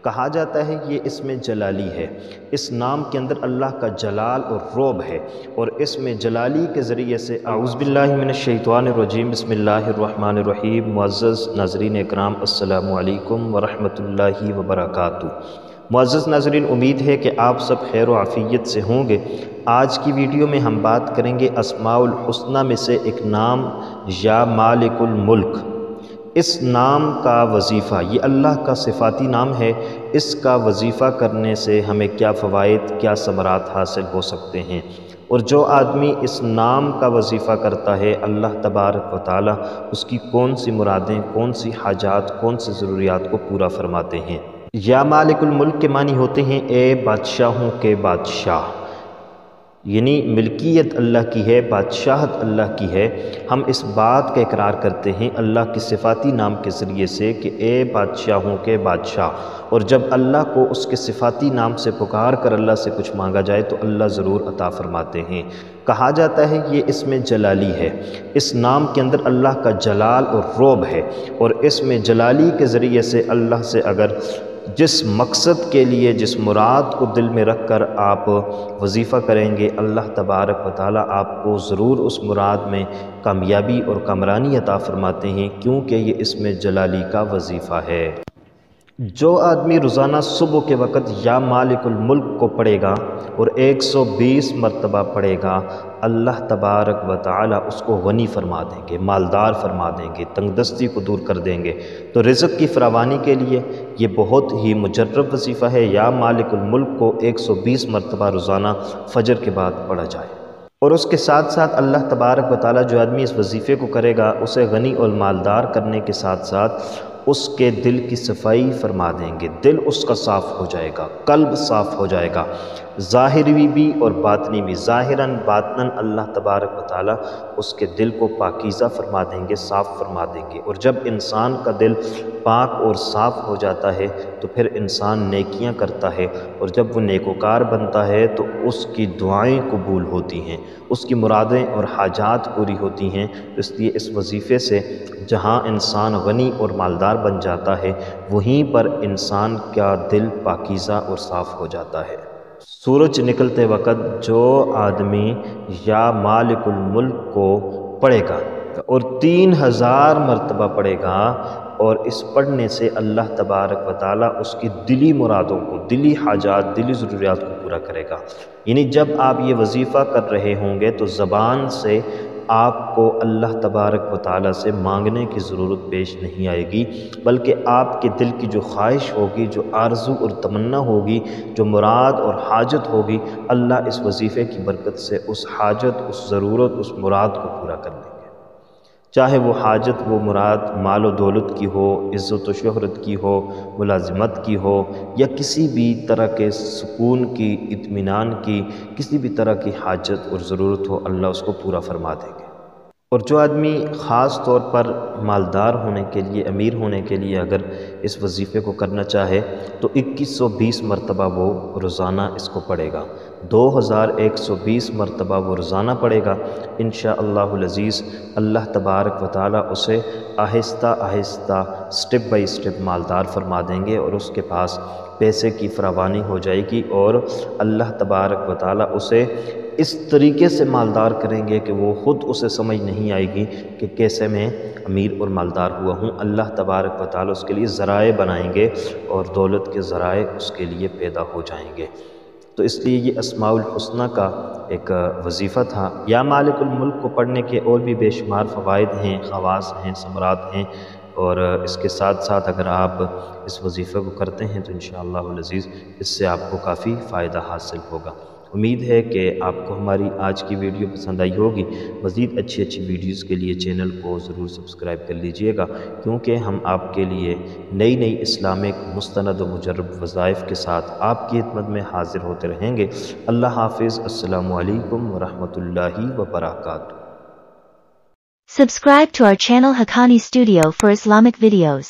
کہا جاتا ہے یہ اسم جلالی ہے۔ اس نام کے اندر اللہ کا جلال اور رعب ہے، اور اسم جلالی کے ذریعے سے اعوذ باللہ من الشیطان الرجیم بسم اللہ الرحمن الرحیم۔ معزز ناظرین اکرام، السلام علیکم ورحمۃ اللہ وبرکاتہ۔ معزز ناظرین، امید ہے کہ آپ سب خیر و عافیت سے ہوں گے۔ آج کی ویڈیو میں ہم بات کریں گے اسماء الحسنہ میں سے ایک نام یا مالک الملک۔ اس نام کا وظیفہ، یہ اللہ کا صفاتی نام ہے، اس کا وظیفہ کرنے سے ہمیں کیا فوائد، کیا ثمرات حاصل ہو سکتے ہیں، اور جو آدمی اس نام کا وظیفہ کرتا ہے اللہ تبارک و تعالی اس کی کون سی مرادیں، کون سی حاجات، کون سی ضروریات کو پورا فرماتے ہیں۔ یا مالک الملک کے معنی ہوتے ہیں اے بادشاہوں کے بادشاہ، یعنی ملکیت اللہ کی ہے، بادشاہت اللہ کی ہے۔ ہم اس بات کا اقرار کرتے ہیں اللہ کی صفاتی نام کے ذریعے سے کہ اے بادشاہوں کے بادشاہ، اور جب اللہ کو اس کے صفاتی نام سے پکار کر اللہ سے کچھ مانگا جائے تو اللہ ضرور عطا فرماتے ہیں۔ کہا جاتا ہے یہ اسم جلالی ہے۔ اس نام کے اندر اللہ کا جلال اور رعب ہے، اور اسم جلالی کے ذریعے سے اللہ سے اگر جس مقصد کے لیے، جس مراد کو دل میں رکھ کر آپ وظیفہ کریں گے، اللہ تبارک و تعالی آپ کو ضرور اس مراد میں کامیابی اور کامرانی عطا فرماتے ہیں، کیونکہ یہ اسم جلالی کا وظیفہ ہے۔ جو آدمی روزانہ صبح کے وقت یا مالک الملک کو پڑھے گا اور 120 مرتبہ پڑھے گا، اللہ تبارک و تعالی اس کو غنی فرما دیں گے، مالدار فرما دیں گے، تنگ دستی کو دور کر دیں گے۔ تو رزق کی فراوانی کے لیے یہ بہت ہی مجرب وظیفہ ہے، یا مالک الملک کو 120 مرتبہ روزانہ فجر کے بعد پڑھا جائے۔ اور اس کے ساتھ ساتھ اللہ تبارک و تعالی جو آدمی اس وظیفے کو کرے گا اسے غنی اور مالدار کرنے کے ساتھ ساتھ اس کے دل کی صفائی فرما دیں گے، دل اس کا صاف ہو جائے گا، قلب صاف ہو جائے گا، ظاہری بھی اور باطنی بھی، ظاہراً باطناً اللہ تبارک و تعالی اس کے دل کو پاکیزہ فرما دیں گے، صاف فرما دیں گے۔ اور جب انسان کا دل پاک اور صاف ہو جاتا ہے تو پھر انسان نیکیاں کرتا ہے، اور جب وہ نیکوکار بنتا ہے تو اس کی دعائیں قبول ہوتی ہیں، اس کی مرادیں اور حاجات پوری ہوتی ہیں۔ اس لیے اس وظیفے سے جہاں انسان غنی اور مالدار بن جاتا ہے، وہیں پر انسان کا دل پاکیزہ اور صاف ہو جاتا ہے۔ سورج نکلتے وقت جو آدمی یا مالک الملک کو پڑھے گا اور 3000 مرتبہ پڑھے گا، اور اس پڑھنے سے اللہ تبارک و تعالی اس کی دلی مرادوں کو، دلی حاجات، دلی ضروریات کو پورا کرے گا۔ یعنی جب آپ یہ وظیفہ کر رہے ہوں گے تو زبان سے آپ کو اللہ تبارک و تعالی سے مانگنے کی ضرورت پیش نہیں آئے گی، بلکہ آپ کے دل کی جو خواہش ہوگی، جو آرزو اور تمنا ہوگی، جو مراد اور حاجت ہوگی، اللہ اس وظیفے کی برکت سے اس حاجت، اس ضرورت، اس مراد کو پورا کر لیں گے۔ چاہے وہ حاجت، وہ مراد مال و دولت کی ہو، عزت و شہرت کی ہو، ملازمت کی ہو، یا کسی بھی طرح کے سکون کی، اطمینان کی، کسی بھی طرح کی حاجت اور ضرورت ہو، اللہ اس کو پورا فرما دیں گے۔ اور جو آدمی خاص طور پر مالدار ہونے کے لیے، امیر ہونے کے لیے اگر اس وظیفے کو کرنا چاہے تو 2120 مرتبہ وہ روزانہ اس کو پڑھے گا، 2120 مرتبہ وہ روزانہ پڑھے گا۔ انشاءاللہ العزیز اللہ تبارک و تعالی اسے آہستہ آہستہ، سٹیپ بائی سٹیپ مالدار فرما دیں گے، اور اس کے پاس پیسے کی فراوانی ہو جائے گی، اور اللہ تبارک و تعالی اسے اس طریقے سے مالدار کریں گے کہ وہ خود اسے سمجھ نہیں آئے گی کہ کیسے میں امیر اور مالدار ہوا ہوں۔ اللہ تبارک و تعالی اس کے لیے ذرائع بنائیں گے، اور دولت کے ذرائع اس کے لیے پیدا ہو جائیں گے۔ تو اس لیے یہ اسماء الحسنہ کا ایک وظیفہ تھا۔ یا مالک الملک کو پڑھنے کے اور بھی بے شمار فوائد ہیں، خواص ہیں، ثمرات ہیں، اور اس کے ساتھ ساتھ اگر آپ اس وظیفے کو کرتے ہیں تو انشاءاللہ العزیز اس سے آپ کو کافی فائدہ حاصل ہوگا۔ امید ہے کہ آپ کو ہماری آج کی ویڈیو پسند آئی ہوگی۔ مزید اچھی ویڈیوز کے لیے چینل کو ضرور سبسکرائب کر لیجئے گا، کیونکہ ہم آپ کے لیے نئی اسلامک مستند و مجرب وظائف کے ساتھ آپ کی خدمت میں حاضر ہوتے رہیں گے۔ اللہ حافظ۔ السلام علیکم ورحمۃ اللہ وبرکاتہ۔ Subscribe to our channel Haqqani Studio for Islamic videos.